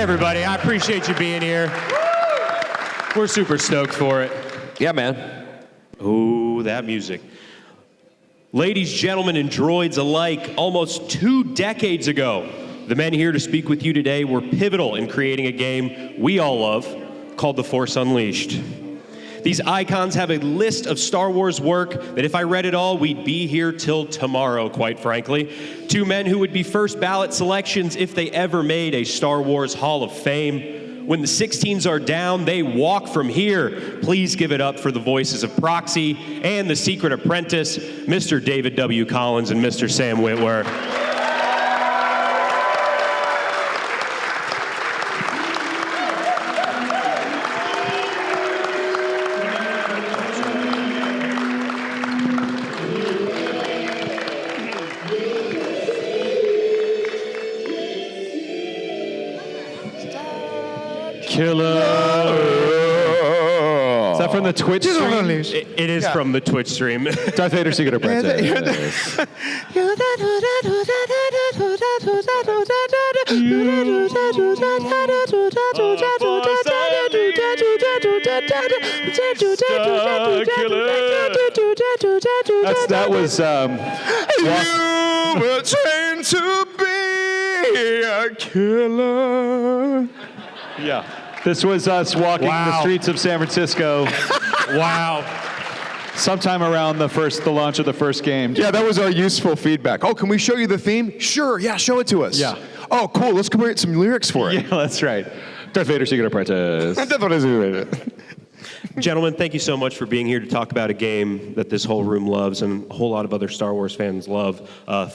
everybody. I appreciate you being here. We're super stoked for it. Yeah, man. Ooh, that music. Ladies, gentlemen, and droids alike, almost 2 decades ago, the men here to speak with you today were pivotal in creating a game we all love called The Force Unleashed. These icons have a list of Star Wars work that if I read it all, we'd be here till tomorrow, quite frankly. 2 men who would be first ballot selections if they ever made a Star Wars Hall of Fame. When the 16s are down, they walk from here. Please give it up for the voices of Proxy and the Secret Apprentice, Mr. David W. Collins and Mr. Sam Witwer. Killer. Is that from the Twitch stream? It is from the Twitch stream. Darth Vader, Secret Apprentice. That was. You will train to be a killer. Yeah. This was us walking the streets of San Francisco. Wow. Sometime around the launch of the first game. Yeah, that was our useful feedback. Oh, can we show you the theme? Sure, yeah, show it to us. Yeah. Oh, cool, let's create some lyrics for it. Yeah, that's right. Darth Vader, Secret Apprentice. That's what it. Gentlemen, thank you so much for being here to talk about a game that this whole room loves and a whole lot of other Star Wars fans love,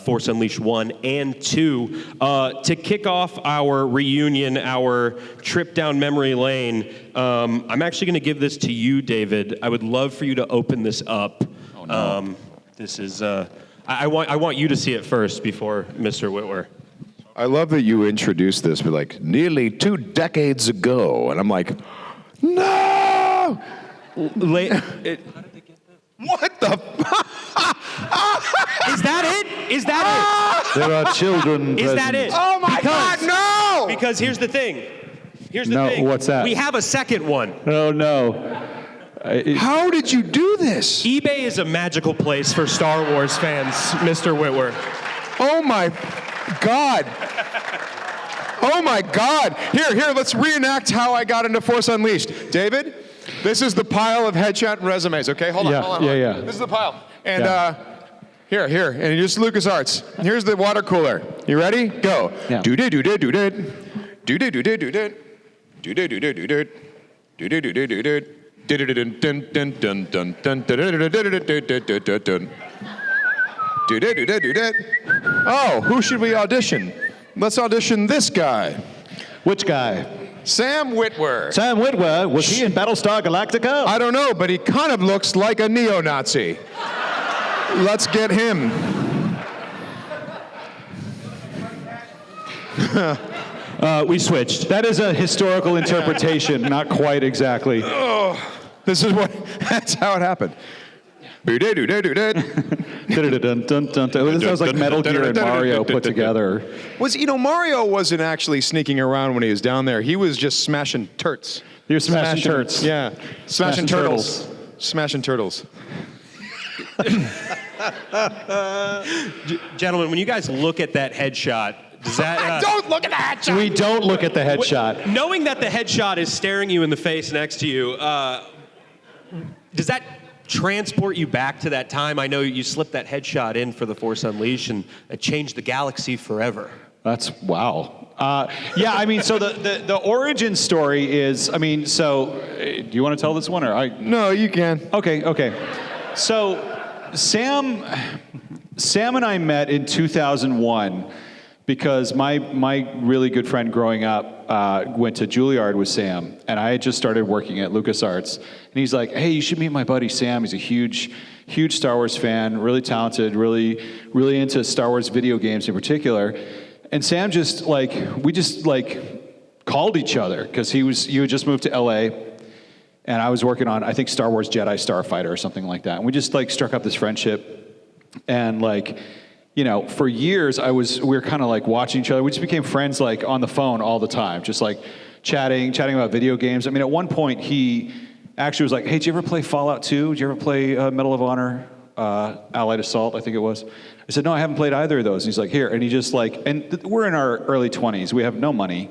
Force Unleashed 1 and 2. To kick off our reunion, our trip down memory lane, I'm actually going to give this to you, David. I would love for you to open this up. Oh, no. This is, I want you to see it first before Mr. Witwer. I love that you introduced this with like, nearly 2 decades ago. And I'm like, no! What the? Is that it? Is that it? There are children Is present. that it? Oh my God, no! Because here's the thing. No, what's that? We have a second one. Oh, no. How did you do this? eBay is a magical place for Star Wars fans, Mr. Witwer. Oh my God. Oh my God. Here, let's reenact how I got into Force Unleashed. David, this is the pile of headshot and resumes, okay? Hold on. Yeah. This is the pile. And here, and just LucasArts. Here's the water cooler. You ready? Go. Yeah. Do-do-do-do-do-do. Oh, who should we audition? Let's audition this guy. Which guy? Sam Witwer. Sam Witwer? Was he in Battlestar Galactica? I don't know, but he kind of looks like a neo-Nazi. Let's get him. We switched. That is a historical interpretation, not quite exactly. That's how it happened. This sounds like Metal Gear and Mario put together. Mario wasn't actually sneaking around when he was down there. He was just smashing turts. He was smashing turts. Yeah, smashing turtles. Smashing turtles. Gentlemen, when you guys look at that headshot, does that... Don't look at the headshot! We don't look at the headshot. Knowing that the headshot is staring you in the face next to you, does that transport you back to that time? I know you slipped that headshot in for the Force Unleashed, and it changed the galaxy forever. That's wow. Yeah, I mean, so the origin story is, I mean, so do you want to tell this one or I? No, you can. Okay. So Sam and I met in 2001 because my really good friend growing up went to Juilliard with Sam, and I had just started working at LucasArts, and he's like, hey, you should meet my buddy Sam. He's a huge Star Wars fan, really talented, really into Star Wars video games in particular. And Sam we just called each other because you had just moved to LA, and I was working on, I think, Star Wars Jedi Starfighter or something like that. And we just struck up this friendship, and for years we were kind of like watching each other. We just became friends like on the phone all the time, just like chatting about video games. I mean, at one point he actually was like, "Hey, did you ever play Fallout 2? Did you ever play Medal of Honor, Allied Assault, I think it was?" I said, "No, I haven't played either of those." And he's like, "Here," and he just like, we're in our early 20s. We have no money,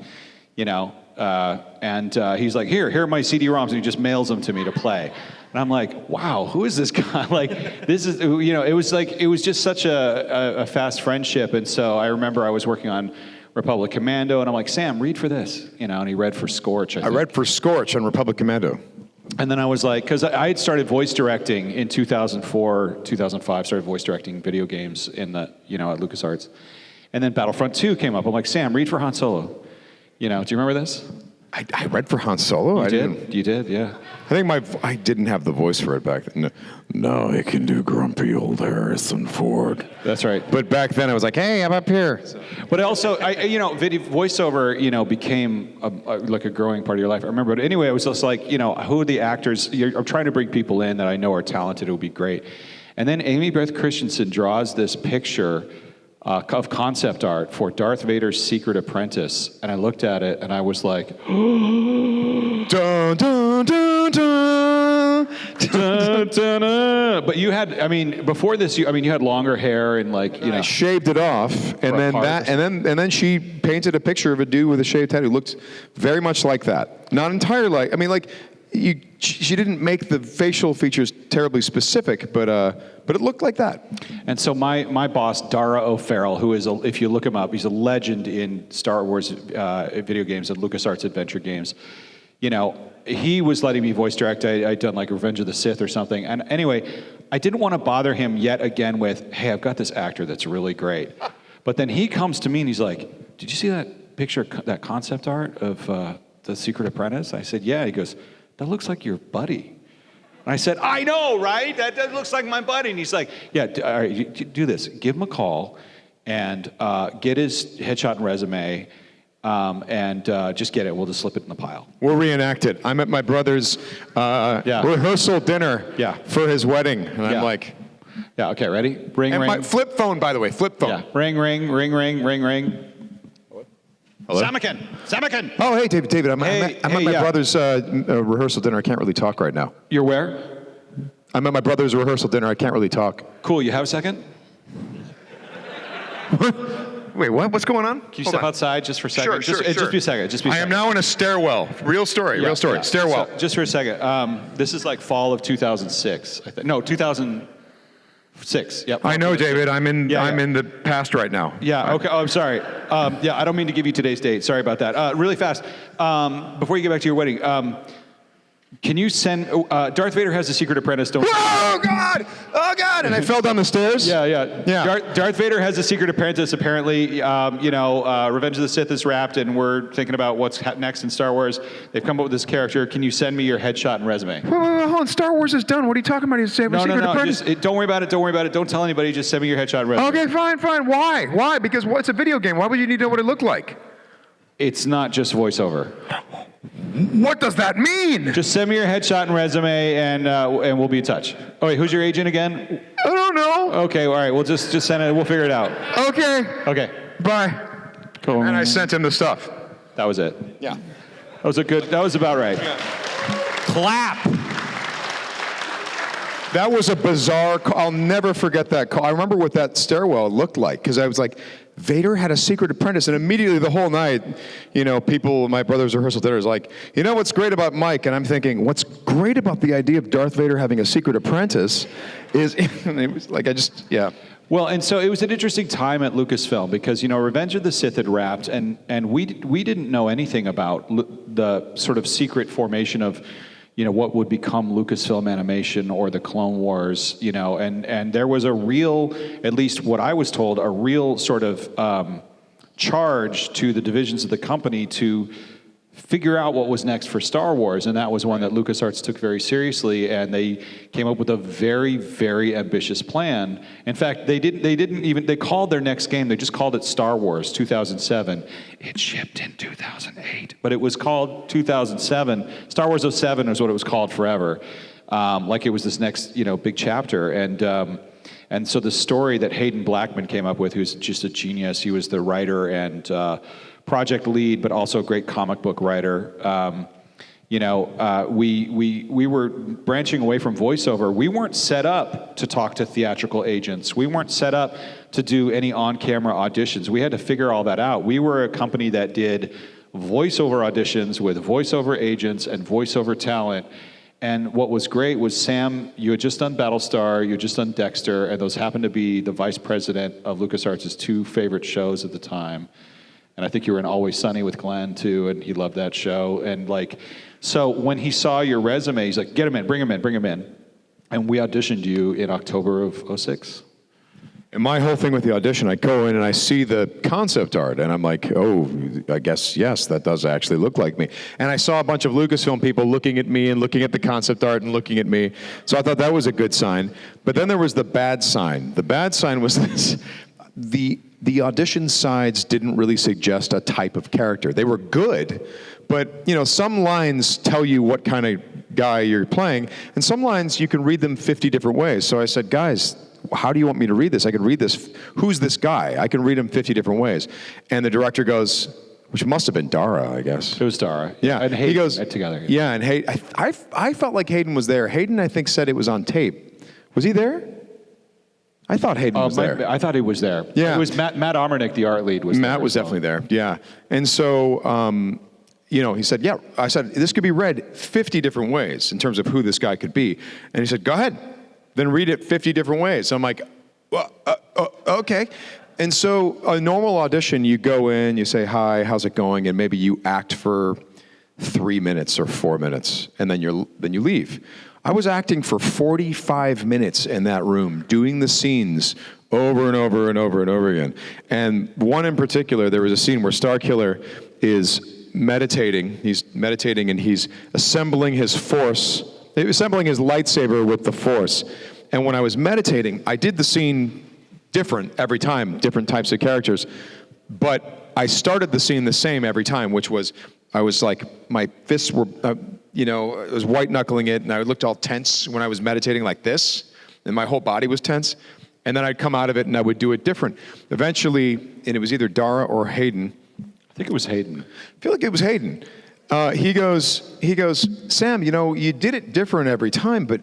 and he's like, here are my CD-ROMs, and he just mails them to me to play. And I'm like, wow, who is this guy? Like, this is, it was just such a fast friendship. And so I remember I was working on Republic Commando, and I'm like, Sam, read for this, and he read for Scorch. I read for Scorch on Republic Commando. And then I was like, because I had started voice directing in 2004, 2005, started voice directing video games at LucasArts. And then Battlefront 2 came up. I'm like, Sam, read for Han Solo. Do you remember this? I read for Han Solo? You did, yeah. I think I didn't have the voice for it back then. No, he can do grumpy old Harrison Ford. That's right. But back then I was like, hey, I'm up here. But also, video voiceover, became like a growing part of your life. I remember, but anyway, it was just like, who are the actors? I'm trying to bring people in that I know are talented. It would be great. And then Amy Beth Christensen draws this picture of concept art for Darth Vader's Secret Apprentice, and I looked at it and I was like, dun, dun, dun, dun, dun, dun, dun. But you had, before this, you had longer hair and I shaved it off, and then she painted a picture of a dude with a shaved head who looked very much like that. Not entirely. She didn't make the facial features terribly specific, but it looked like that. And so my boss, Dara O'Farrell, who is, if you look him up, he's a legend in Star Wars video games and LucasArts adventure games. He was letting me voice direct. I'd done like Revenge of the Sith or something. And anyway, I didn't want to bother him yet again with, hey, I've got this actor that's really great. But then he comes to me and he's like, did you see that picture, that concept art of The Secret Apprentice? I said, yeah. He goes, that looks like your buddy. And I said, I know, right? That looks like my buddy. And he's like, yeah, all right, you do this. Give him a call and get his headshot and resume and just get it. We'll just slip it in the pile. We'll reenact it. I'm at my brother's rehearsal dinner for his wedding. And I'm like... Yeah, okay, ready? Ring, and ring. my flip phone, by the way, flip phone. Yeah, ring, ring, ring, ring, ring, ring. Hello? Samikin! Oh, hey, David. I'm at my brother's rehearsal dinner. I can't really talk right now. You're where? I'm at my brother's rehearsal dinner. I can't really talk. Cool, you have a second? Wait, what? What's going on? Can you step outside just for a second? Sure. Just be a second. I am now in a stairwell. Real story. Yeah. Stairwell. So, just for a second. This is like fall of 2006. I think. No, 2006. Yep. I know, David. I'm in the past right now. Yeah. Okay. Oh, I'm sorry. I don't mean to give you today's date. Sorry about that. Really fast. Before you get back to your wedding, can you send? Darth Vader has a Secret Apprentice. Oh God! Oh God! And I fell down the stairs. Yeah. Darth Vader has a Secret Apprentice. Apparently, Revenge of the Sith is wrapped, and we're thinking about what's next in Star Wars. They've come up with this character. Can you send me your headshot and resume? Wait, hold on. Star Wars is done. What are you talking about? He's saving a Secret Apprentice. Don't worry about it. Don't tell anybody. Just send me your headshot and resume. Okay, fine. Why? Why? Because it's a video game. Why would you need to know what it looked like? It's not just voiceover. What does that mean? Just send me your headshot and resume, and we'll be in touch. Oh wait, who's your agent again? I don't know. Okay, all right. We'll just send it. We'll figure it out. Okay. Bye. Cool. And I sent him the stuff. That was it. Yeah. That was about right. Clap. That was a bizarre call. I'll never forget that call. I remember what that stairwell looked like, because I was like, Vader had a Secret Apprentice, and immediately the whole night, people, my brother's rehearsal dinner is like, what's great about Mike? And I'm thinking, what's great about the idea of Darth Vader having a Secret Apprentice is, it was like, Well, and so it was an interesting time at Lucasfilm because, Revenge of the Sith had wrapped, and we didn't know anything about the sort of secret formation of, what would become Lucasfilm Animation or the Clone Wars, and there was a real, at least what I was told, a real sort of charge to the divisions of the company to figure out what was next for Star Wars, and that was one that LucasArts took very seriously, and they came up with a very, very ambitious plan. In fact, they called their next game, they just called it Star Wars 2007. It shipped in 2008, but it was called 2007. Star Wars 07 is what it was called forever. Like it was this next, big chapter, and And so the story that Hayden Blackman came up with, who's just a genius, he was the writer and project lead, but also a great comic book writer. We were branching away from voiceover. We weren't set up to talk to theatrical agents. We weren't set up to do any on-camera auditions. We had to figure all that out. We were a company that did voiceover auditions with voiceover agents and voiceover talent. And what was great was, Sam, you had just done Battlestar, you had just done Dexter, and those happened to be the vice president of LucasArts' 2 favorite shows at the time. And I think you were in Always Sunny with Glenn, too, and he loved that show. And so when he saw your resume, he's like, get him in, bring him in. And we auditioned you in October of '06. And my whole thing with the audition, I go in and I see the concept art, and I'm like, oh, I guess, yes, that does actually look like me. And I saw a bunch of Lucasfilm people looking at me and looking at the concept art and looking at me. So I thought that was a good sign. But then there was the bad sign. The bad sign was this. The audition sides didn't really suggest a type of character. They were good, but some lines tell you what kind of guy you're playing, and some lines you can read them 50 different ways. So I said, guys, how do you want me to read this? I can read this. Who's this guy? I can read him 50 different ways. And the director goes, which must have been Dara, I guess. It was Dara. Yeah. And Hayden, he goes together. Yeah, and I felt like Hayden was there. Hayden, I think, said it was on tape. Was he there? I thought Hayden was there. I thought he was there. Yeah. It was Matt Omernick, the art lead, was Matt there was definitely there. Yeah. And so, he said, yeah. I said, this could be read 50 different ways in terms of who this guy could be. And he said, go ahead, then read it 50 different ways. So I'm like, well, okay. And so a normal audition, you go in, you say, hi, how's it going? And maybe you act for 3 minutes or 4 minutes, and then you leave. I was acting for 45 minutes in that room, doing the scenes over and over and over and over again. And one in particular, there was a scene where Starkiller is meditating. He's meditating and he's assembling his lightsaber with the Force. And when I was meditating, I did the scene different every time, different types of characters. But I started the scene the same every time, which was, I was like, my fists were, I was white knuckling it, and I looked all tense when I was meditating like this, and my whole body was tense. And then I'd come out of it and I would do it different. Eventually, and it was either Dara or Hayden. I think it was Hayden. I feel like it was Hayden. He goes, Sam, you did it different every time, but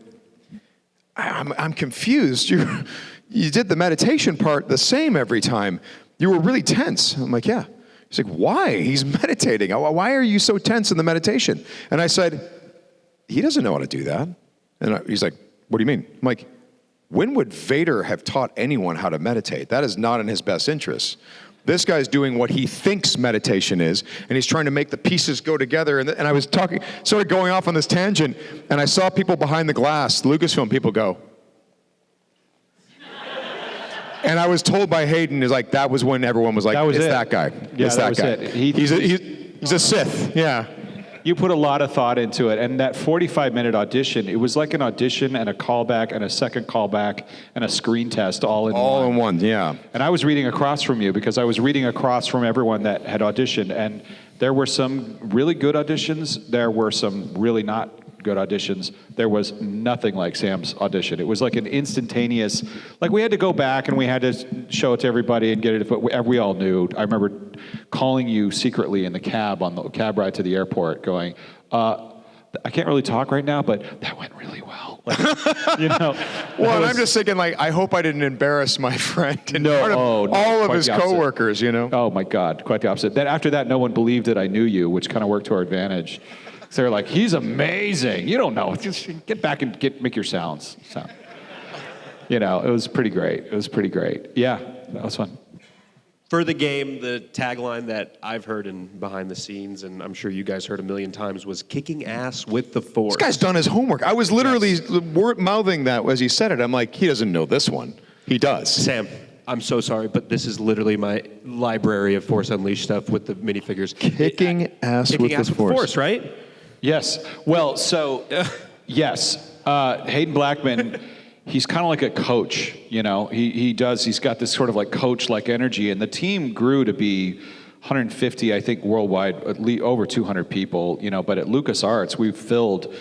I'm confused. You did the meditation part the same every time. You were really tense. I'm like, yeah. He's like, why? He's meditating. Why are you so tense in the meditation? And I said, he doesn't know how to do that. And he's like, what do you mean? I'm like, when would Vader have taught anyone how to meditate? That is not in his best interest. This guy's doing what he thinks meditation is, and he's trying to make the pieces go together. And I was started going off on this tangent, and I saw people behind the glass, Lucasfilm people go. And I was told by Hayden, is like, that was when everyone was like, that guy. Yeah, it's that guy. It. He's a Sith, yeah. You put a lot of thought into it, and that 45-minute audition, it was like an audition and a callback and a second callback and a screen test all in one. All in one, yeah. And I was reading across from you because I was reading across from everyone that had auditioned, and there were some really good auditions, there were some really not good auditions. There was nothing like Sam's audition. It was like an instantaneous, like we had to go back and we had to show it to everybody and get it, but we all knew. I remember calling you secretly in the cab on the cab ride to the airport going, I can't really talk right now, but that went really well. Like, Well, and I'm just thinking, like, I hope I didn't embarrass my friend in front of all of his coworkers, Oh my God, quite the opposite. Then after that, no one believed that I knew you, which kind of worked to our advantage. So they're like, he's amazing. You don't know. Just get back and make your sounds. It was pretty great. Yeah, that was fun. For the game, the tagline that I've heard in behind the scenes, and I'm sure you guys heard a million times, was kicking ass with the Force. This guy's done his homework. I was literally mouthing that as he said it. I'm like, he doesn't know this one. He does. Sam, I'm so sorry, but this is literally my library of Force Unleashed stuff with the minifigures. Kicking ass with the Force, right? Yes. Well, so, yes. Hayden Blackman, he's kind of like a coach, he's got this sort of like coach-like energy, and the team grew to be 150, I think, worldwide, at least over 200 people, but at LucasArts, we filled,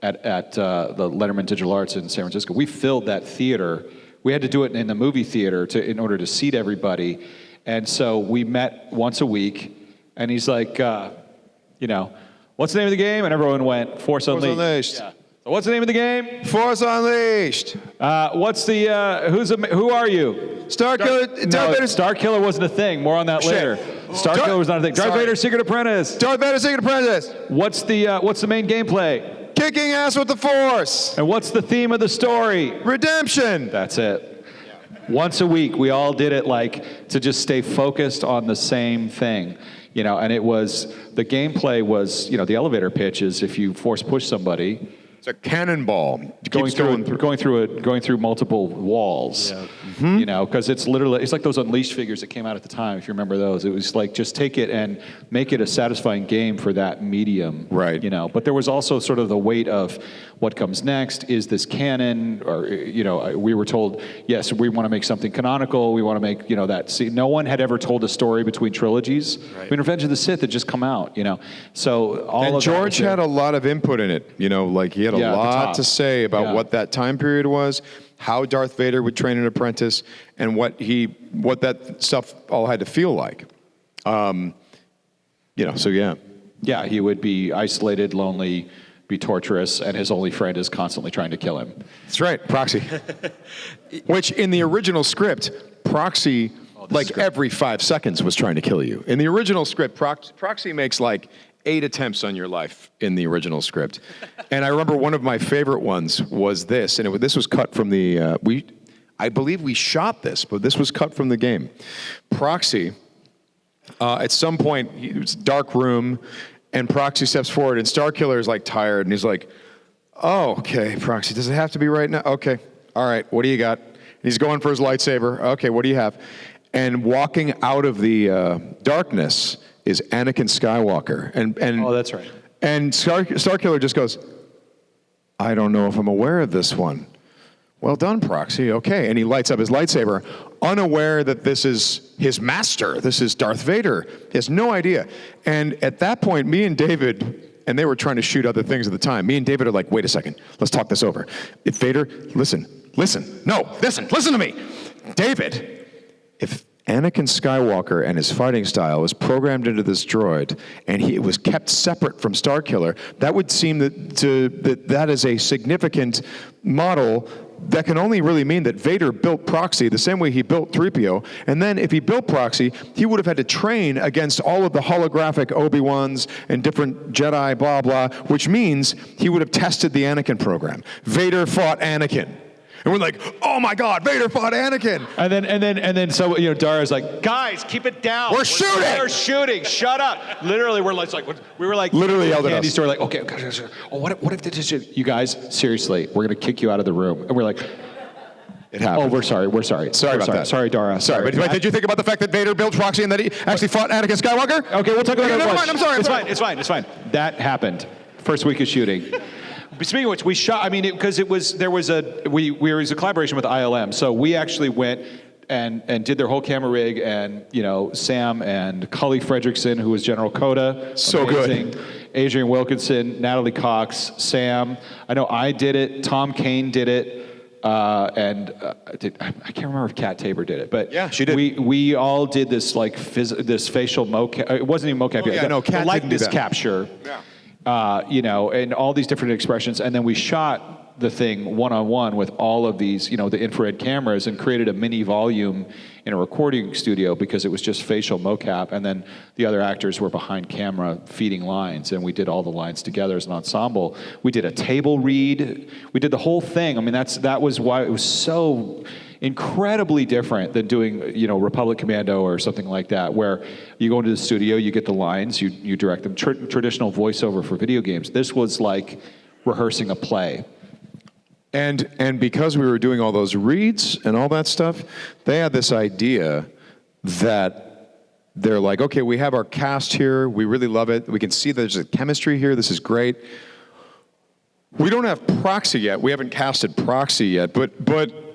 at the Letterman Digital Arts in San Francisco, we filled that theater we had to do it in the movie theater in order to seat everybody. And so we met once a week, and he's like, you know, what's the name of the game? And everyone went, Force Unleashed. Yeah. So what's the name of the game? Force Unleashed. What's the, who are you? Starkiller. No, Starkiller wasn't a thing. More on that later. Starkiller was not a thing. Darth Vader's Secret Apprentice. Darth Vader's Secret Apprentice. What's the main gameplay? Kicking ass with the Force. And what's the theme of the story? Redemption. That's it. Once a week, we all did it like to just stay focused on the same thing. You know, and it was, the gameplay was, you know, the elevator pitch is if you force push somebody, it's a cannonball. going through multiple walls. Yeah. Mm-hmm. You know, because it's like those Unleashed figures that came out at the time, if you remember those. It was like, just take it and make it a satisfying game for that medium. Right. You know, but there was also sort of the weight of what comes next. Is this canon? Or, you know, we were told, yes, we want to make something canonical. We want to make, you know, that. See, no one had ever told a story between trilogies. Right. I mean, Revenge of the Sith had just come out, you know. So all and of George had a lot of input in it. You know, like he had a lot to say about what that time period was, how Darth Vader would train an apprentice, and what that stuff all had to feel like. You know, so yeah. Yeah, he would be isolated, lonely, be torturous, and his only friend is constantly trying to kill him. That's right, Proxy. Which in the original script, Proxy, every 5 seconds was trying to kill you. In the original script, Proxy makes like 8 attempts on your life in the original script. And I remember one of my favorite ones was this, and this was cut from the, I believe we shot this, but this was cut from the game. Proxy, at some point, it's a dark room, and Proxy steps forward, and Starkiller is like tired, and he's like, oh, okay, Proxy, does it have to be right now? Okay, all right, what do you got? And he's going for his lightsaber. Okay, what do you have? And walking out of the darkness is Anakin Skywalker. And oh, that's right. And Starkiller just goes, I don't know if I'm aware of this one. Well done, Proxy. Okay. And he lights up his lightsaber, unaware that this is his master. This is Darth Vader. He has no idea. And at that point, me and David, and they were trying to shoot other things at the time, me and David are like, wait a second, let's talk this over. If Vader, listen to me. David, if Anakin Skywalker and his fighting style was programmed into this droid, and it was kept separate from Starkiller, that would seem that is a significant model that can only really mean that Vader built Proxy the same way he built 3PO, and then if he built Proxy, he would have had to train against all of the holographic Obi-Wans and different Jedi, blah, blah, which means he would have tested the Anakin program. Vader fought Anakin. And we're like, oh my God, Vader fought Anakin. And then so, you know, Dara's like, guys, keep it down. We're shooting. We're shooting. Shut up. Literally, we were like literally yelled at us. Candy store, like, okay, oh, what if this is, you guys, seriously, we're gonna kick you out of the room. And we're like, it happened. Oh, we're sorry. Sorry about that. Sorry, Dara. Sorry. But did you think about the fact that Vader built Proxy and that he actually fought Anakin Skywalker? Okay, we'll talk about that. Never mind. I'm sorry. It's fine. That happened. First week of shooting. Speaking of which, we shot. I mean, because it was a collaboration with ILM, so we actually went and did their whole camera rig, and you know, Sam and Cully Fredrickson, who was General Coda, so amazing. Good. Adrian Wilkinson, Natalie Cox, Sam. I know I did it. Tom Kane did it. I can't remember if Kat Tabor did it, but yeah, she did. We all did this like this facial mocap. It wasn't even mocap. Oh, yeah, no, Kat didn't do that. Capture. Yeah. You know, and all these different expressions, and then we shot the thing one-on-one with all of these, you know, the infrared cameras, and created a mini volume in a recording studio because it was just facial mocap, and then the other actors were behind camera feeding lines, and we did all the lines together as an ensemble. We did a table read. We did the whole thing. I mean, that was why it was so incredibly different than doing, you know, Republic Commando or something like that, where you go into the studio, you get the lines, you direct them. Traditional voiceover for video games. This was like rehearsing a play. And because we were doing all those reads and all that stuff, they had this idea that they're like, okay, we have our cast here, we really love it, we can see there's a chemistry here, this is great. We don't have Proxy yet, we haven't casted Proxy yet, but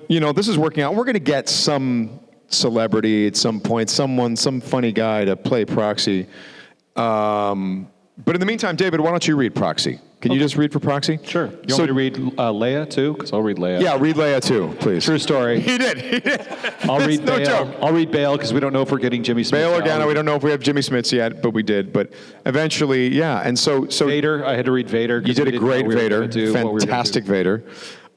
you know, this is working out. We're going to get some celebrity at some point, some funny guy to play Proxy. But in the meantime, David, why don't you read Proxy? Can you just read for Proxy? Sure. You want me to read Leia too? Because I'll read Leia. Yeah, read Leia too, please. True story. He did. I'll read no Bale. joke. I'll read Bale because we don't know if we're getting Jimmy Smith. Bail Organa, we don't know if we have Jimmy Smits yet, but we did. But eventually, yeah. And so Vader, I had to read Vader. You did a great Vader, fantastic Vader.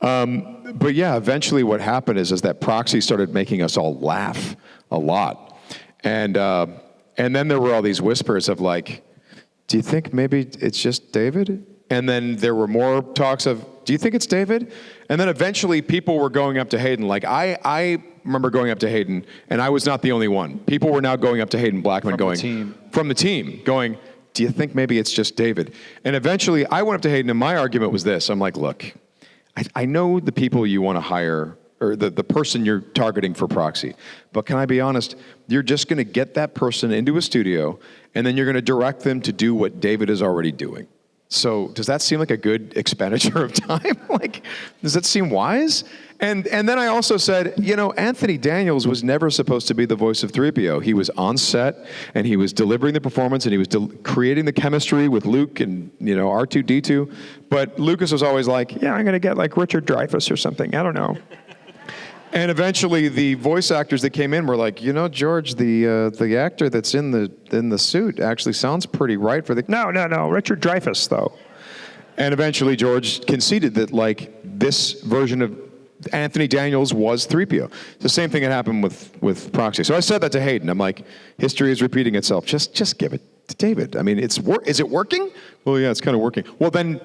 But yeah, eventually what happened is that Proxy started making us all laugh a lot. And then there were all these whispers of like, do you think maybe it's just David? And then there were more talks of, do you think it's David? And then eventually people were going up to Hayden. Like I remember going up to Hayden, and I was not the only one. People were now going up to Hayden Blackman from the team, going, do you think maybe it's just David? And eventually I went up to Hayden, and my argument was this. I'm like, look, I know the people you want to hire, or the person you're targeting for Proxy. But can I be honest? You're just going to get that person into a studio, and then you're going to direct them to do what David is already doing. So does that seem like a good expenditure of time? Like, does that seem wise? And then I also said, Anthony Daniels was never supposed to be the voice of 3PO. He was on set, and he was delivering the performance, and he was creating the chemistry with Luke and, R2-D2. But Lucas was always like, yeah, I'm going to get like Richard Dreyfuss or something. I don't know. And eventually, the voice actors that came in were like, George, the actor that's in the suit actually sounds pretty right for the. No, Richard Dreyfuss though. And eventually, George conceded that like this version of Anthony Daniels was 3PO. The same thing had happened with Proxy. So I said that to Hayden. I'm like, history is repeating itself. Just give it to David. I mean, is it working? Well, yeah, it's kind of working. Well, then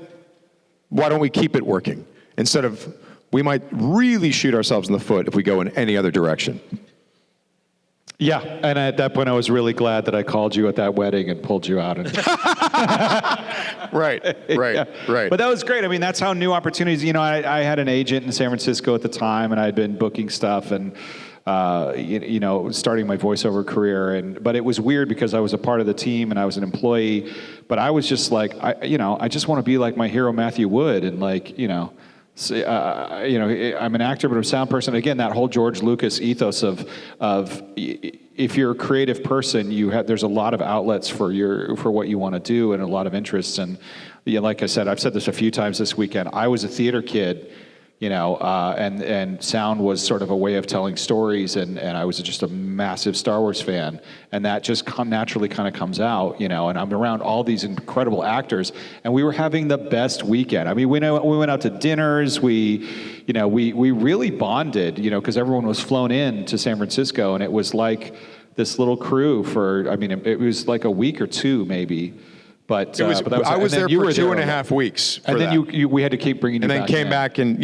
why don't we keep it working instead of? We might really shoot ourselves in the foot if we go in any other direction. Yeah, and at that point, I was really glad that I called you at that wedding and pulled you out. Right. But that was great. I mean, that's how new opportunities. I had an agent in San Francisco at the time, and I'd been booking stuff and starting my voiceover career. But it was weird because I was a part of the team and I was an employee. But I was just like, I just want to be like my hero Matthew Wood, and like, I'm an actor, but I'm a sound person. Again, that whole George Lucas ethos of if you're a creative person, there's a lot of outlets for what you want to do and a lot of interests. And like I said, I've said this a few times this weekend. I was a theater kid, and sound was sort of a way of telling stories, and I was just a massive Star Wars fan, and that just naturally kind of comes out, and I'm around all these incredible actors, and we were having the best weekend. I mean, we went out to dinners, we really bonded, because everyone was flown in to San Francisco, and it was like this little crew it was like a week or two maybe. But I was there for 2.5 weeks. And then we had to keep bringing you back. And then came back, and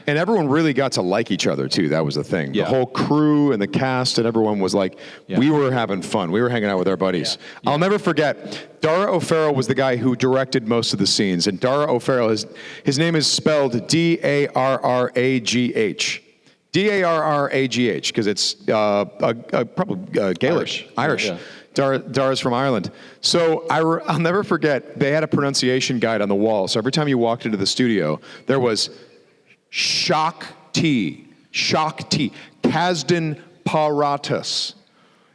everyone really got to like each other too. That was the thing. Yeah. The whole crew and the cast and everyone was like, we were having fun. We were hanging out with our buddies. Yeah. I'll never forget, Dara O'Farrell was the guy who directed most of the scenes. And Dara O'Farrell, his name is spelled D-A-R-R-A-G-H. D-A-R-R-A-G-H, because it's probably Gaelic, Irish. Yeah. Dara's from Ireland. So I'll never forget, they had a pronunciation guide on the wall. So every time you walked into the studio, there was Shock T, Kazdan Paratus.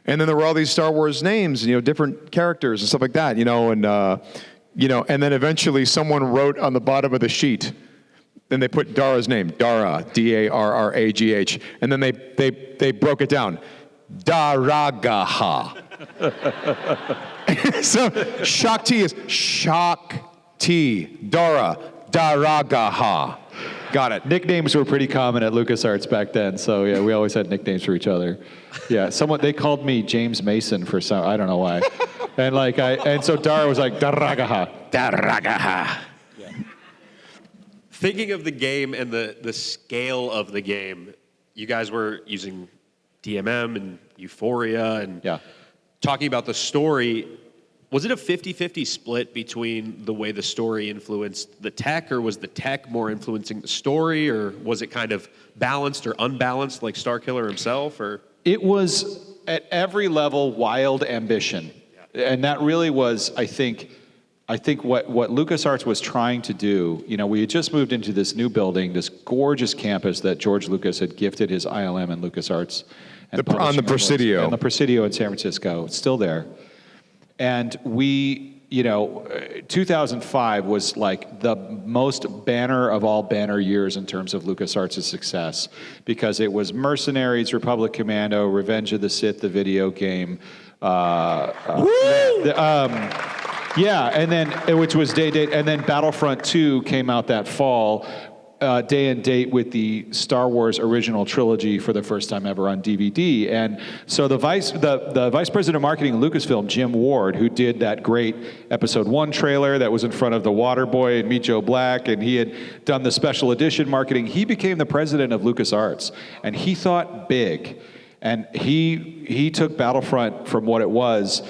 And then there were all these Star Wars names, different characters and stuff like that, and then eventually someone wrote on the bottom of the sheet, then they put Dara's name, Dara, D-A-R-R-A-G-H, and then they broke it down, Daragaha. So Shakti is Shakti, Dara, Daragaha. Got it. Nicknames were pretty common at LucasArts back then, so yeah, we always had nicknames for each other. Yeah, they called me James Mason for some, I don't know why. And so Dara was like Daragaha. Daragaha. Yeah. Thinking of the game and the scale of the game, you guys were using DMM and Euphoria and talking about the story. Was it a 50-50 split between the way the story influenced the tech, or was the tech more influencing the story, or was it kind of balanced or unbalanced like Starkiller himself? Or it was at every level wild ambition. And that really was, I think what LucasArts was trying to do, we had just moved into this new building, this gorgeous campus that George Lucas had gifted his ILM and LucasArts. On the Presidio. On the Presidio in San Francisco. It's still there. And we 2005 was like the most banner of all banner years in terms of LucasArts' success, because it was Mercenaries, Republic Commando, Revenge of the Sith, the video game. And then which was date, and then Battlefront 2 came out that fall, day and date with the Star Wars original trilogy for the first time ever on DVD. And so the vice president of marketing of Lucasfilm, Jim Ward, who did that great Episode 1 trailer that was in front of the Waterboy and Meet Joe Black, and he had done the special edition marketing, he became the president of LucasArts, and he thought big. And he took Battlefront from what it was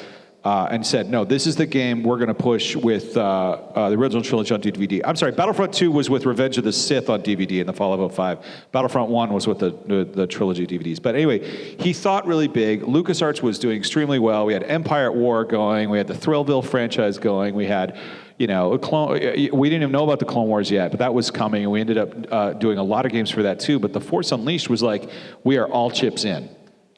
and said, no, this is the game we're going to push with the original trilogy on DVD. I'm sorry, Battlefront 2 was with Revenge of the Sith on DVD in the fall of 2005. Battlefront 1 was with the trilogy DVDs. But anyway, he thought really big. LucasArts was doing extremely well. We had Empire at War going. We had the Thrillville franchise going. We had, we didn't even know about the Clone Wars yet, but that was coming, and we ended up doing a lot of games for that too. But The Force Unleashed was like, we are all chips in.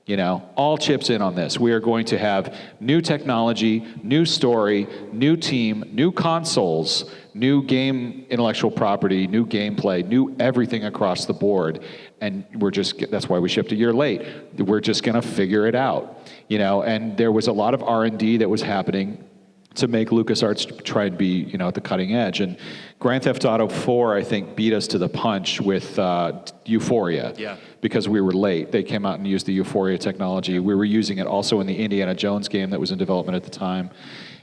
All chips in on this. We are going to have new technology, new story, new team, new consoles, new game intellectual property, new gameplay, new everything across the board. And that's why we shipped a year late. We're just going to figure it out, and there was a lot of R&D that was happening to make LucasArts try and be, at the cutting edge. And Grand Theft Auto 4, I think, beat us to the punch with Euphoria. Yeah. Because we were late. They came out and used the Euphoria technology. We were using it also in the Indiana Jones game that was in development at the time.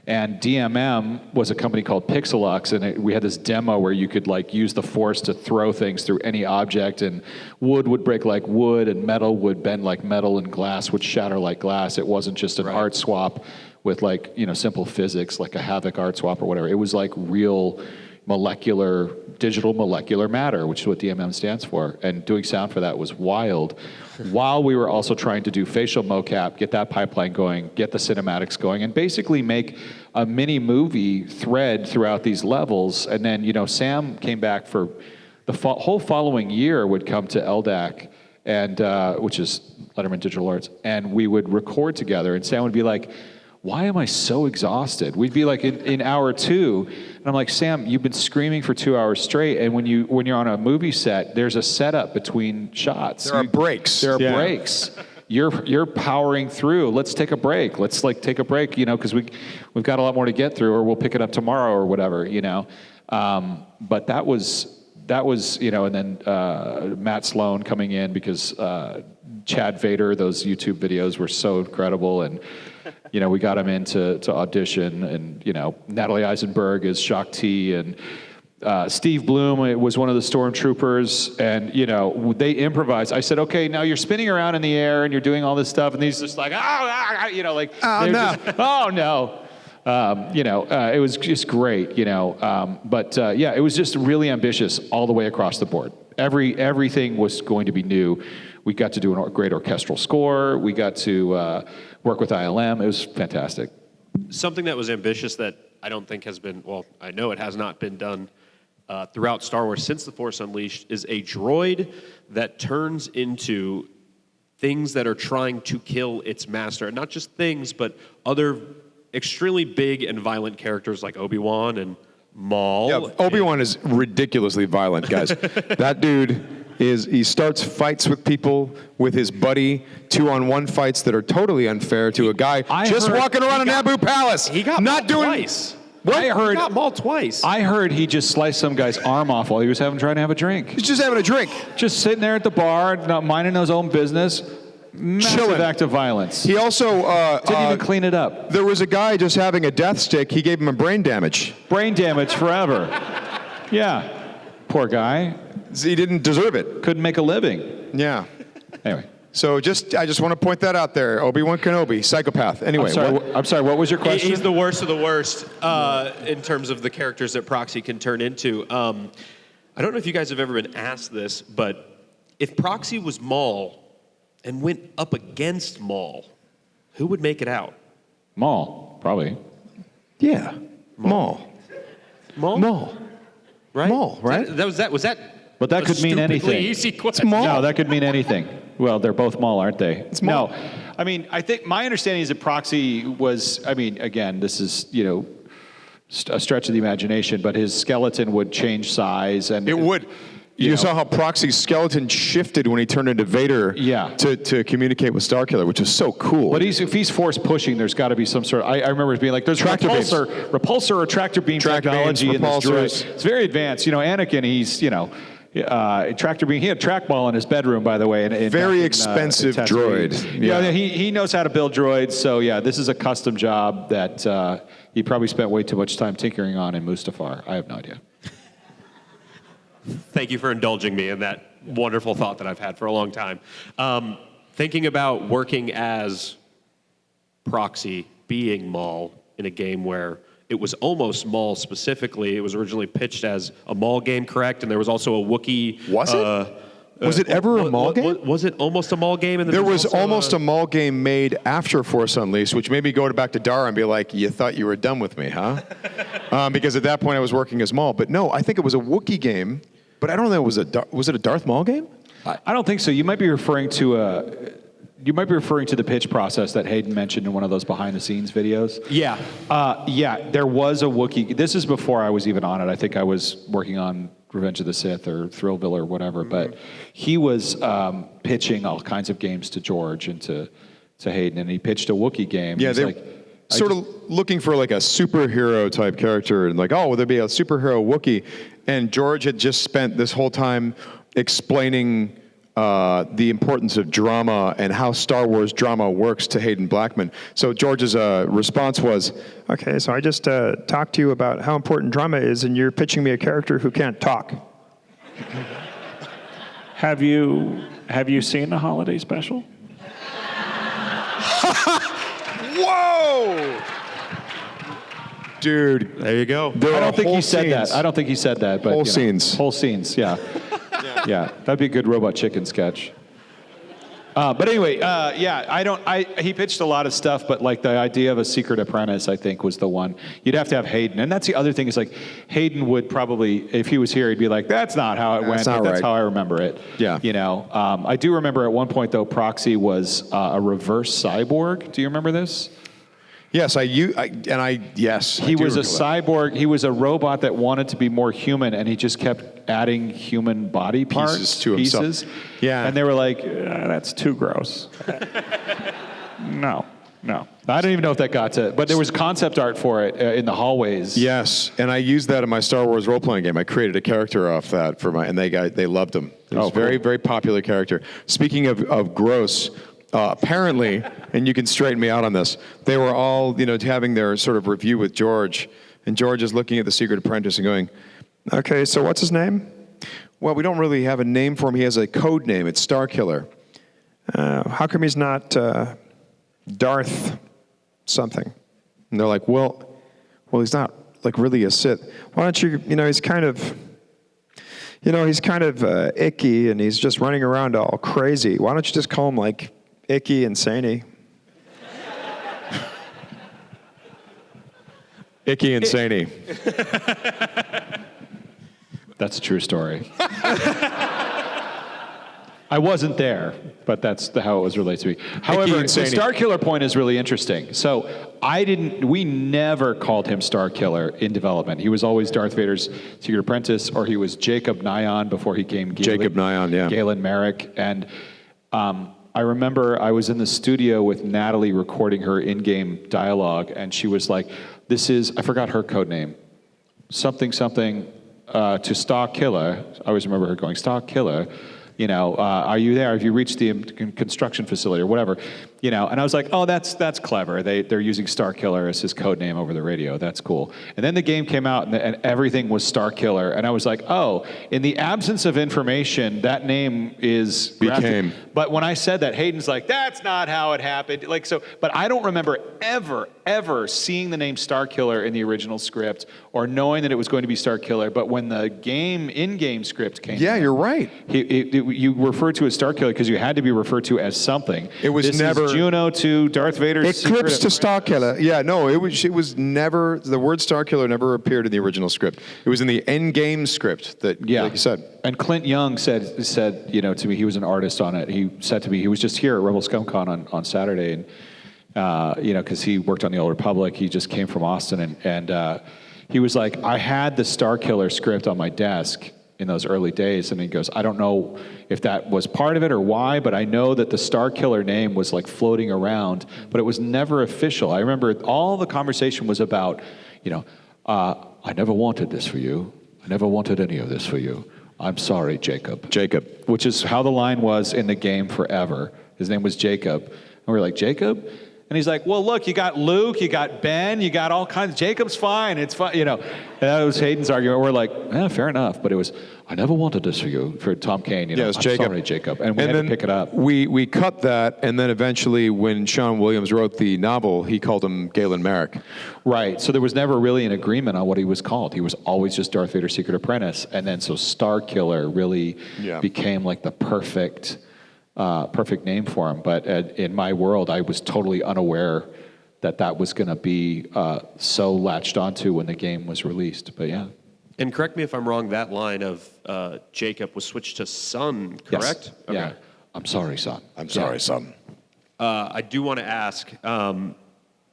And DMM was a company called Pixelux, and we had this demo where you could use the Force to throw things through any object, and wood would break like wood, and metal would bend like metal, and glass would shatter like glass. It wasn't just an art swap with simple physics, like a Havoc art swap or whatever. It was like real digital molecular matter, which is what DMM stands for. And doing sound for that was wild, while we were also trying to do facial mocap, get that pipeline going, get the cinematics going, and basically make a mini movie thread throughout these levels. And then, Sam came back for the whole following year, would come to LDAC, and which is Letterman Digital Arts, and we would record together, and Sam would be like, why am I so exhausted? We'd be like in hour 2, and I'm like, Sam, you've been screaming for 2 hours straight, and when you're on a movie set, there's a setup between shots. There are breaks. There are breaks. You're powering through. Let's take a break. Let's take a break, because we've got a lot more to get through, or we'll pick it up tomorrow or whatever, But that was, and then Matt Sloan coming in because Chad Vader, those YouTube videos were so incredible, and we got him in to audition, and Natalie Eisenberg is Shock T, and Steve Bloom was one of the stormtroopers, and they improvised. I said, okay, now you're spinning around in the air and you're doing all this stuff, and he's just like, oh no. It was just great, but it was just really ambitious all the way across the board. Everything was going to be new. We got to do a great orchestral score. We got to work with ILM. It was fantastic. Something that was ambitious that I don't think has been, I know it has not been done throughout Star Wars since The Force Unleashed, is a droid that turns into things that are trying to kill its master. And not just things, but other extremely big and violent characters like Obi-Wan and Maul. Yeah, Obi-Wan is ridiculously violent, guys. That dude he starts fights with people with his buddy, 2-on-1 fights that are totally unfair to a guy walking around a Naboo palace. He got not doing twice. What? He got Maul twice. I heard he just sliced some guy's arm off while he was trying to have a drink. He's just having a drink. Just sitting there at the bar, not minding his own business. Massive act of violence. He also didn't even clean it up. There was a guy just having a death stick. He gave him a brain damage. Brain damage forever. Yeah. Poor guy. He didn't deserve it. Couldn't make a living. Yeah. Anyway. So I just want to point that out there. Obi-Wan Kenobi, psychopath. Anyway. I'm sorry, what was your question? He's the worst of the worst in terms of the characters that Proxy can turn into. I don't know if you guys have ever been asked this, but if Proxy was Maul and went up against Maul, who would make it out? Maul, probably. Yeah. Maul. Right? Maul, right? Was that But that could mean anything. Easy question. Maul. No, that could mean anything. Well, they're both Maul, aren't they? It's Maul. No. I mean, I think my understanding is that Proxy was, again, this is, a stretch of the imagination, but his skeleton would change size, and It would. You know. saw how Proxy's skeleton shifted when he turned into Vader to communicate with Starkiller, which is so cool. But if he's force pushing, there's got to be some sort of. I remember it being like there's Tractor beams. repulsor or tractor beam technology in this droid. It's very advanced. Anakin, he's tractor beam. He had trackball in his bedroom, by the way. Very expensive droid. Yeah, he knows how to build droids. So yeah, this is a custom job that he probably spent way too much time tinkering on in Mustafar. I have no idea. Thank you for indulging me in that wonderful thought that I've had for a long time. Thinking about working as Proxy, being Maul in a game where it was almost Maul specifically. It was originally pitched as a Maul game, correct? And there was also a Wookiee. Was it? Was it ever a Maul game? Was it almost a Maul game? And there was almost a Maul game made after Force Unleashed, which made me go back to Dara and be like, you thought you were done with me, huh? Because at that point I was working as Maul. But no, I think it was a Wookiee game, but I don't know, was it a Darth Maul game? I don't think so. You might be referring to the pitch process that Hayden mentioned in one of those behind-the-scenes videos. Yeah. There was a Wookiee. This is before I was even on it. I think I was working on Revenge of the Sith or Thrillville or whatever. But he was pitching all kinds of games to George and to Hayden, and he pitched a Wookiee game. Yeah, they sort of looking for like a superhero type character, and like, oh, will there be a superhero Wookiee? And George had just spent this whole time explaining the importance of drama and how Star Wars drama works to Hayden Blackman. So George's response was, okay, so I just talked to you about how important drama is, and you're pitching me a character who can't talk. Have you seen the holiday special? Whoa! Dude, There you go. I don't think he said that. I don't think he said that. But Whole scenes. Whole scenes, yeah. Yeah, that'd be a good Robot Chicken sketch. But anyway, he pitched a lot of stuff, but like the idea of a secret apprentice, I think, was the one. You'd have to have Hayden. And that's the other thing is like, Hayden would probably, if he was here, he'd be like, that's not how it went, but that's how I remember it. Yeah. I do remember at one point, though, Proxy was a reverse cyborg. Do you remember this? Yes, yes. He was a cyborg. He was a robot that wanted to be more human, and he just kept adding human body parts. Pieces to himself. Yeah. And they were like, That's too gross. No. I don't even know if that got to, but there was concept art for it in the hallways. Yes, and I used that in my Star Wars role-playing game. I created a character off that and they loved him. It was a very, very popular character. Speaking of gross, apparently, and you can straighten me out on this, they were all, having their sort of review with George, and George is looking at the Secret Apprentice and going, okay, so what's his name? Well, we don't really have a name for him. He has a code name. It's Starkiller. How come he's not Darth something? And they're like, well, he's not like really a Sith. Why don't you, he's kind of... he's kind of icky, and he's just running around all crazy. Why don't you just call him, like, Icky and Saney? Icky and Saney. That's a true story. I wasn't there, but that's how it was related to me. However, the Starkiller point is really interesting. So we never called him Starkiller in development. He was always Darth Vader's Secret Apprentice, or he was Jacob Nyan before he came Galen Merrick. And I remember I was in the studio with Natalie recording her in-game dialogue, and she was like, I forgot her code name, something to Starkiller. I always remember her going, Starkiller. Are you there? Have you reached the construction facility or whatever? And I was like, oh, that's clever. They're using Starkiller as his code name over the radio. That's cool. And then the game came out and everything was Starkiller. And I was like, oh, in the absence of information, that name became. But when I said that, Hayden's like, that's not how it happened. But I don't remember ever seeing the name Starkiller in the original script or knowing that it was going to be Starkiller. But when the in-game script came out, you're right. You referred to as Starkiller because you had to be referred to as something. It was never Juno to Darth Vader's Eclipse to Starkiller. Yeah, no, it was never, the word Starkiller never appeared in the original script. It was in the end-game script that, like you said. And Clint Young said to me, he was an artist on it. He said to me, he was just here at Rebel Scum Con on Saturday, and because he worked on the Old Republic. He just came from Austin, and he was like, I had the Starkiller script on my desk in those early days, and he goes, I don't know if that was part of it or why, but I know that the Starkiller name was like floating around, but it was never official. I remember all the conversation was about, I never wanted this for you. I never wanted any of this for you. I'm sorry, Jacob. Jacob. Which is how the line was in the game forever. His name was Jacob. And we were like, Jacob? And he's like, well, look, you got Luke, you got Ben, you got all kinds. Jacob's fine, it's fine, And that was Hayden's argument. We're like, fair enough. But it was, I never wanted this for you, for Tom Kane. Yeah, it was I'm Jacob. sorry, Jacob. And we had to pick it up. We cut that, and then eventually when Sean Williams wrote the novel, he called him Galen Merrick. Right, so there was never really an agreement on what he was called. He was always just Darth Vader's Secret Apprentice. And then so Starkiller really became like the perfect name for him. But in my world, I was totally unaware that was going to be so latched onto when the game was released. But yeah. And correct me if I'm wrong, that line of Jacob was switched to son, correct? Yes. Okay. Yeah. I'm sorry, son. I'm sorry, son. I do want to ask,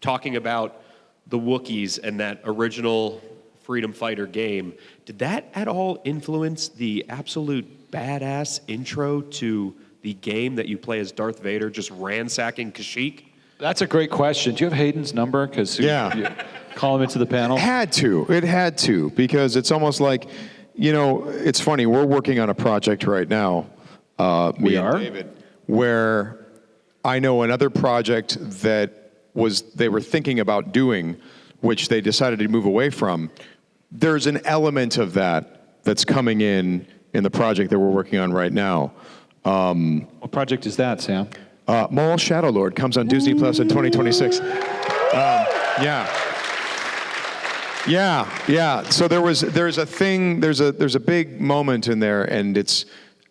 talking about the Wookiees and that original Freedom Fighter game, did that at all influence the absolute badass intro to the game that you play as Darth Vader, just ransacking Kashyyyk? That's a great question. Do you have Hayden's number? Because you call him into the panel. It had to, because it's almost like, it's funny. We're working on a project right now. We are? David, where I know another project that they were thinking about doing, which they decided to move away from. There's an element of that's coming in the project that we're working on right now. What project is that, Sam? Maul Shadowlord comes on Disney Plus in 2026. So there's a big moment in there, and it's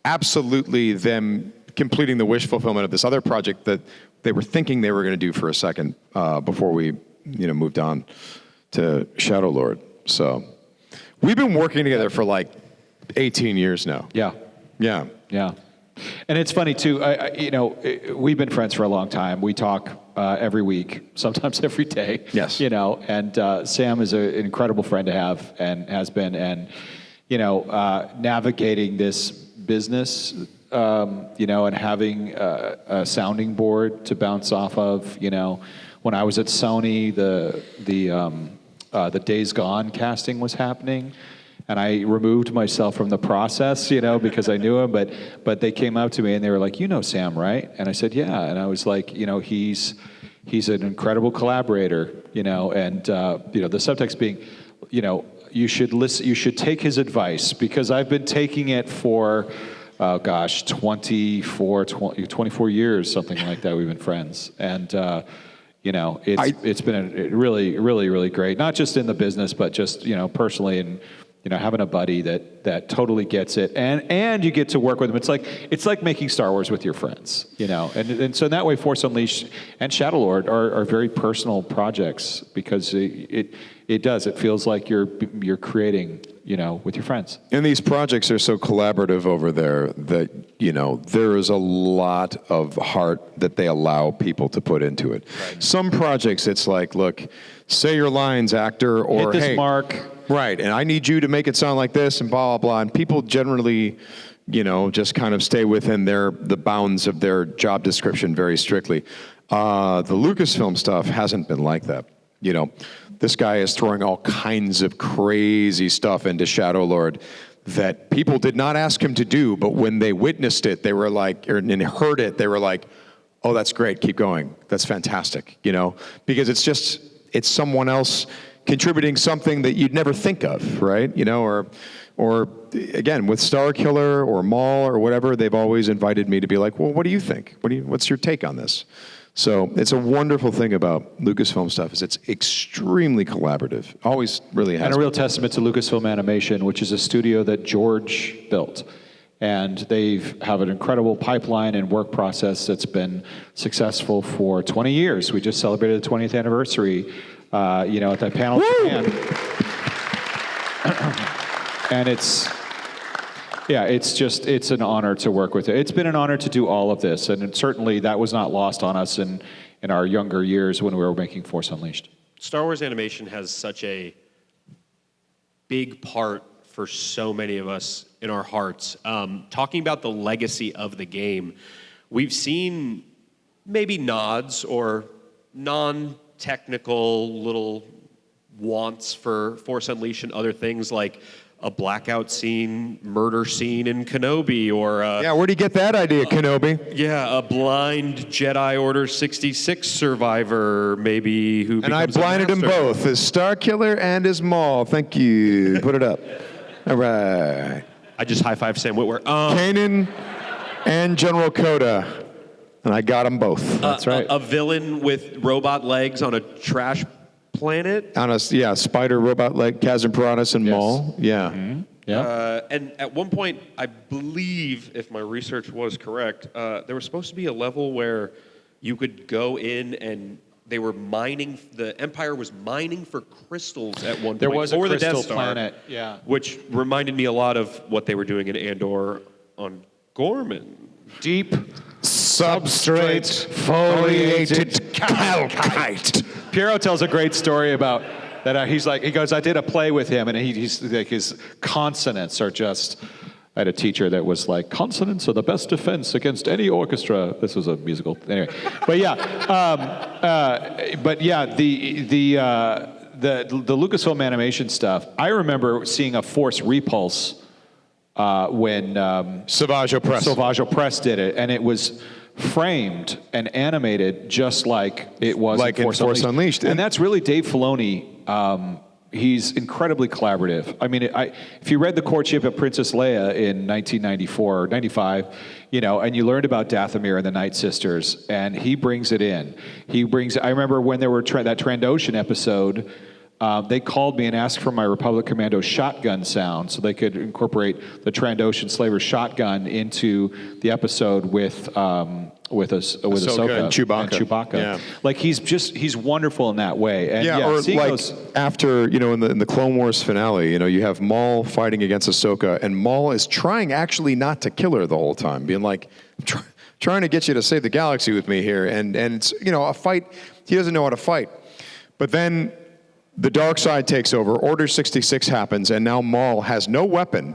absolutely them completing the wish fulfillment of this other project that they were thinking they were going to do for a second before we moved on to Shadowlord. So we've been working together for like 18 years now. Yeah. And it's funny too. We've been friends for a long time. We talk every week, sometimes every day. Yes. And Sam is an incredible friend to have, and has been. And navigating this business, and having a sounding board to bounce off of. When I was at Sony, the Days Gone casting was happening. And I removed myself from the process, because I knew him. But they came up to me and they were like, Sam, right? And I said, yeah. And I was like, he's an incredible collaborator, And the subtext being, you should listen. You should take his advice, because I've been taking it for, 24 years, something like that. We've been friends, and it's been really, really, really great. Not just in the business, but just personally and. Having a buddy that totally gets it, and you get to work with them. It's like making Star Wars with your friends, And so in that way, Force Unleashed and Shadowlord are very personal projects, because it feels like you're creating, with your friends. And these projects are so collaborative over there that, there is a lot of heart that they allow people to put into it. Right. Some projects, it's like, look, say your lines, actor, or hit this hey, mark. Right, and I need you to make it sound like this, and blah, blah, blah. And people generally, just kind of stay within the bounds of their job description very strictly. The Lucasfilm stuff hasn't been like that. This guy is throwing all kinds of crazy stuff into Shadowlord that people did not ask him to do, but when they witnessed it, they were like, and heard it, they were like, oh, that's great, keep going. That's fantastic, because it's someone else contributing something that you'd never think of, right? Or again, with Starkiller or Maul or whatever, they've always invited me to be like, well, what do you think? What's your take on this? So it's a wonderful thing about Lucasfilm stuff is it's extremely collaborative. Always really has. And a real testament to Lucasfilm Animation, which is a studio that George built. And they have an incredible pipeline and work process that's been successful for 20 years. We just celebrated the 20th anniversary at that panel in Japan. And it's an honor to work with it. It's been an honor to do all of this, and certainly that was not lost on us in our younger years when we were making Force Unleashed. Star Wars animation has such a big part for so many of us in our hearts. Talking about the legacy of the game, we've seen maybe nods or non-technical little wants for Force Unleashed and other things like a blackout scene, murder scene in Kenobi, or Yeah, where'd you get that idea, Kenobi? a blind Jedi Order 66 survivor, maybe, who And I becomes a blinded them master. both, as Starkiller and as Maul. Thank you. Put it up. All right. I just high-fived Sam Witwer. Kanan and General Coda. And I got them both. That's right. A villain with robot legs on a trash planet. On a, spider robot like Kazan Piranhas and Yes. Maul. Yeah. Yeah. And at one point, I believe, if my research was correct, there was supposed to be a level where you could go in and they were mining, the Empire was mining for crystals at one There point was a for the crystal Death Star, planet, yeah. which reminded me a lot of what they were doing in Andor on Gorman. Deep Substrate foliated calcite. Piero tells a great story about that. He goes, I did a play with him, and he's like, his consonants are just. I had a teacher that was like, consonants are the best defense against any orchestra. This was a musical, anyway. But yeah, the Lucasfilm animation stuff. I remember seeing a Force Repulse when Savage Press. Sauvage Press did it, and it was framed and animated just like it was Like in Force Unleashed. And that's really Dave Filoni. He's incredibly collaborative. I mean, if you read The Courtship of Princess Leia in 1994 or 95, and you learned about Dathomir and the Night Sisters, and he brings it in. I remember when there were that Trandoshan episode, they called me and asked for my Republic Commando shotgun sound so they could incorporate the Trandoshan slaver shotgun into the episode with Ahsoka and Chewbacca. Yeah. Like he's wonderful in that way. And or seeing like those, after, in the Clone Wars finale, you have Maul fighting against Ahsoka, and Maul is trying actually not to kill her the whole time, being like, I'm trying to get you to save the galaxy with me here. And it's, a fight, he doesn't know how to fight. But then the dark side takes over, Order 66 happens, and now Maul has no weapon.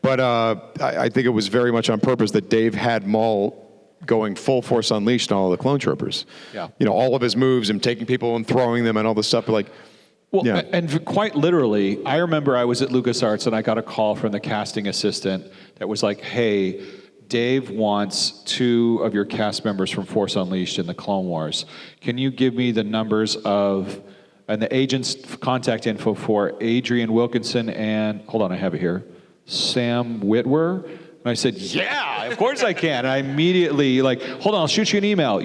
But I think it was very much on purpose that Dave had Maul going full Force Unleashed on all the clone troopers. Yeah. All of his moves and taking people and throwing them and all this stuff. And quite literally, I remember I was at LucasArts and I got a call from the casting assistant that was like, hey, Dave wants 2 of your cast members from Force Unleashed in the Clone Wars. Can you give me the numbers and the agent's contact info for Adrian Wilkinson and, hold on, I have it here, Sam Witwer? And I said, yeah, of course I can. And I immediately, hold on, I'll shoot you an email,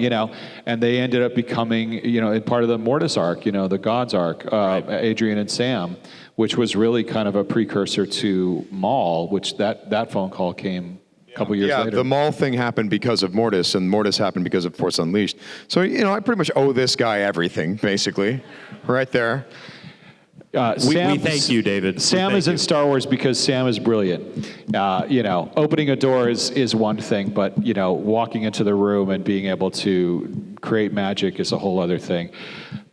And they ended up becoming, part of the Mortis arc, the Gods arc, Adrian and Sam, which was really kind of a precursor to Maul, which that phone call came a couple years later. Yeah, the Maul thing happened because of Mortis, and Mortis happened because of Force Unleashed. So, I pretty much owe this guy everything, basically, right there. We thank you, David. Sam is in Star Wars because Sam is brilliant. Opening a door is one thing, but walking into the room and being able to create magic is a whole other thing.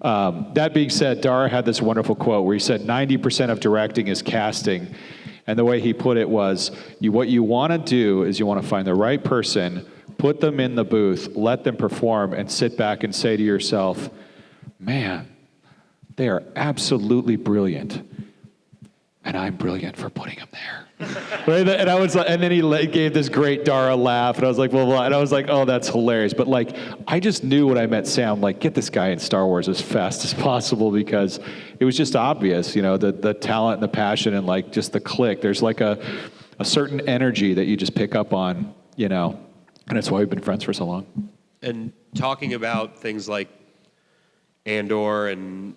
That being said, Dara had this wonderful quote where he said 90% of directing is casting, and the way he put it was, what you want to do is you want to find the right person, put them in the booth, let them perform, and sit back and say to yourself, man, they are absolutely brilliant, and I'm brilliant for putting them there. And I was like, and then he gave this great Dara laugh, and I was like, well, and I was like, oh, that's hilarious. But I just knew when I met Sam, get this guy in Star Wars as fast as possible because it was just obvious, the talent and the passion and just the click. There's a certain energy that you just pick up on, and that's why we've been friends for so long. And talking about things like Andor and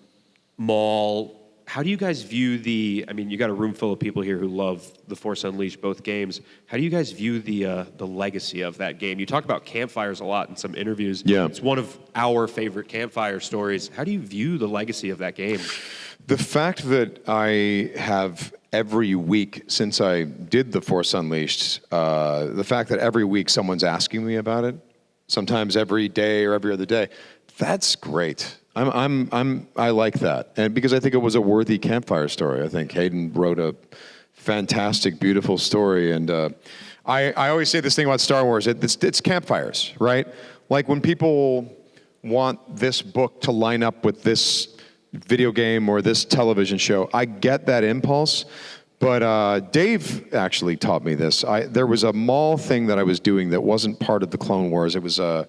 Maul, how do you guys view you got a room full of people here who love The Force Unleashed, both games. How do you guys view the legacy of that game? You talk about campfires a lot in some interviews. Yeah. It's one of our favorite campfire stories. How do you view the legacy of that game? The fact that I have every week since I did The Force Unleashed, the fact that every week someone's asking me about it, sometimes every day or every other day, that's great. I like that, and because I think it was a worthy campfire story. I think Hayden wrote a fantastic, beautiful story, and I always say this thing about Star Wars. It's campfires, right? Like when people want this book to line up with this video game or this television show, I get that impulse. But Dave actually taught me this. There was a mall thing that I was doing that wasn't part of the Clone Wars. It was I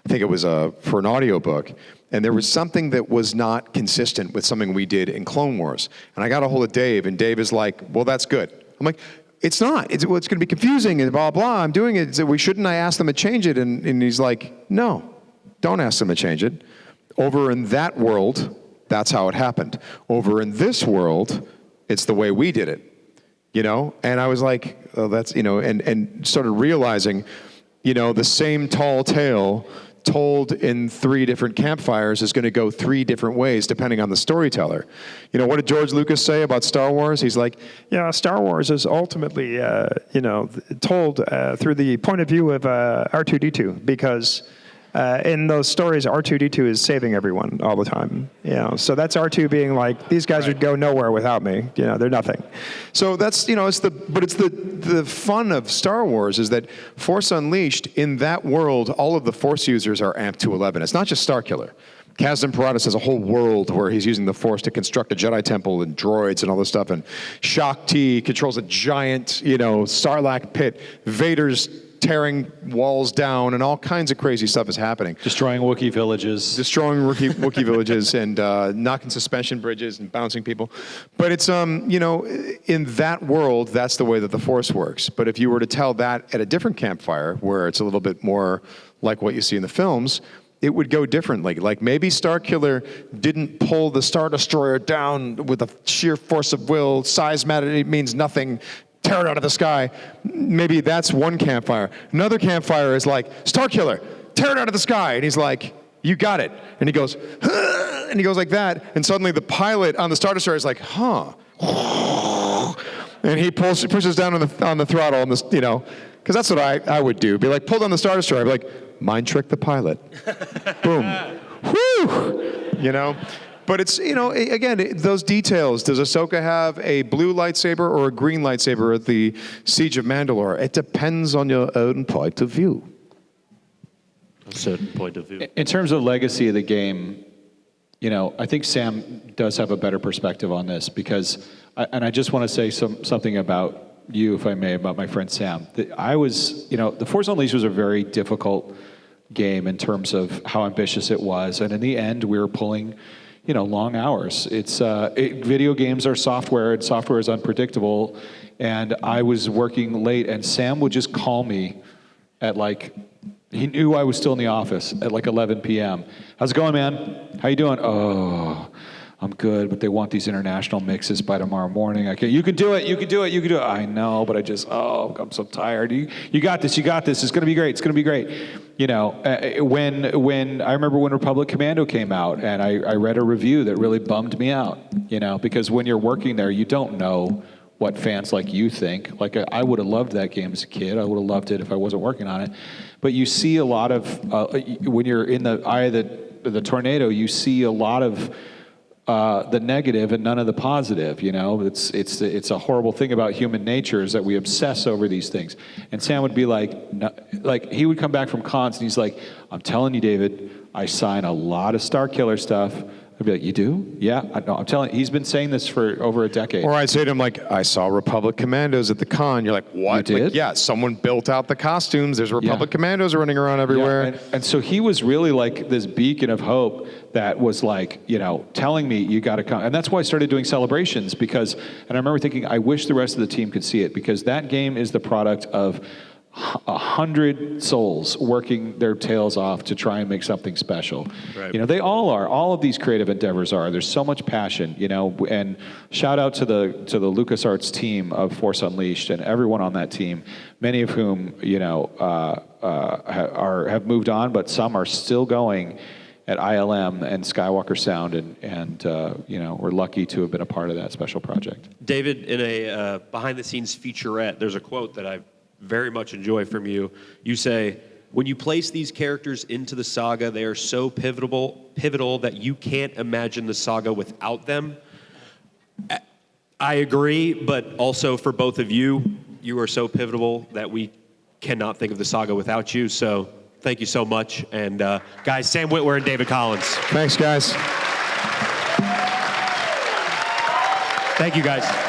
think it was for an audiobook. And there was something that was not consistent with something we did in Clone Wars. And I got a hold of Dave, and Dave is like, well, that's good. I'm like, it's not. It's going to be confusing and blah, blah. I'm doing it. Shouldn't I ask them to change it? And he's like, no, don't ask them to change it. Over in that world, that's how it happened. Over in this world, it's the way we did it. And I was like, oh, that's, and started realizing, the same tall tale told in 3 different campfires is going to go 3 different ways depending on the storyteller. What did George Lucas say about Star Wars? He's like, yeah, Star Wars is ultimately, told through the point of view of R2-D2 because in those stories, R2-D2 is saving everyone all the time. So that's R2 being like, these guys would go nowhere without me. They're nothing. So that's, it's the fun of Star Wars is that Force Unleashed, in that world, all of the Force users are amped to 11. It's not just Starkiller. Kazdan Paratus has a whole world where he's using the Force to construct a Jedi temple and droids and all this stuff. And Shaak Ti controls a giant, Sarlacc pit. Vader's tearing walls down, and all kinds of crazy stuff is happening. Destroying Wookiee villages. Destroying Wookiee villages and knocking suspension bridges and bouncing people. But it's, in that world, that's the way that the Force works. But if you were to tell that at a different campfire, where it's a little bit more like what you see in the films, it would go differently. Like maybe Starkiller didn't pull the Star Destroyer down with a sheer force of will, size matter, it means nothing, tear it out of the sky. Maybe that's one campfire. Another campfire is like, Starkiller, tear it out of the sky. And he's like, you got it. And he goes, huh, and he goes like that. And suddenly the pilot on the Star Destroyer is like, huh. And he pushes down on the throttle, on this, because that's what I would do. Be like, pull down the Star Destroyer. I'd be like, mind trick the pilot. Boom. Whew. But it's, again, those details. Does Ahsoka have a blue lightsaber or a green lightsaber at the Siege of Mandalore? It depends on your own point of view. A certain point of view. In terms of legacy of the game, I think Sam does have a better perspective on this because, I just want to say something about you, if I may, about my friend Sam. I was, The Force Unleashed was a very difficult game in terms of how ambitious it was. And in the end, we were pulling long hours. Video games are software, and software is unpredictable. And I was working late, and Sam would just call me at he knew I was still in the office at 11 p.m. How's it going, man? How you doing? Oh, I'm good, but they want these international mixes by tomorrow morning. You can do it. I know, but I'm so tired. You got this. It's going to be great. It's going to be great. When I remember when Republic Commando came out, and I read a review that really bummed me out, because when you're working there, you don't know what fans like you think. I would have loved that game as a kid. I would have loved it if I wasn't working on it. But you see a lot of, when you're in the eye of the tornado, you see a lot of the negative and none of the positive. It's a horrible thing about human nature is that we obsess over these things. And Sam would be he would come back from cons and he's like, I'm telling you, David, I sign a lot of Starkiller stuff. I'd be like, you do? Yeah, I'm telling you. He's been saying this for over a decade. Or I'd say to him, I saw Republic Commandos at the con. You're like, what? You did? Yeah, someone built out the costumes. There's Republic Commandos running around everywhere. Yeah, and so he was really this beacon of hope that was telling me, you got to come. And that's why I started doing celebrations and I remember thinking, I wish the rest of the team could see it because that game is the product of 100 souls working their tails off to try and make something special. Right. They all are. All of these creative endeavors are. There's so much passion, and shout out to the LucasArts team of Force Unleashed and everyone on that team, many of whom, have moved on, but some are still going at ILM and Skywalker Sound, and we're lucky to have been a part of that special project. David, in a behind-the-scenes featurette, there's a quote that I very much enjoy from you. You say, When you place these characters into the saga, they are so pivotal that you can't imagine the saga without them. I agree, but also for both of you, you are so pivotal that we cannot think of the saga without you. So thank you so much. And guys, Sam Witwer and David Collins. Thanks, guys. Thank you, guys.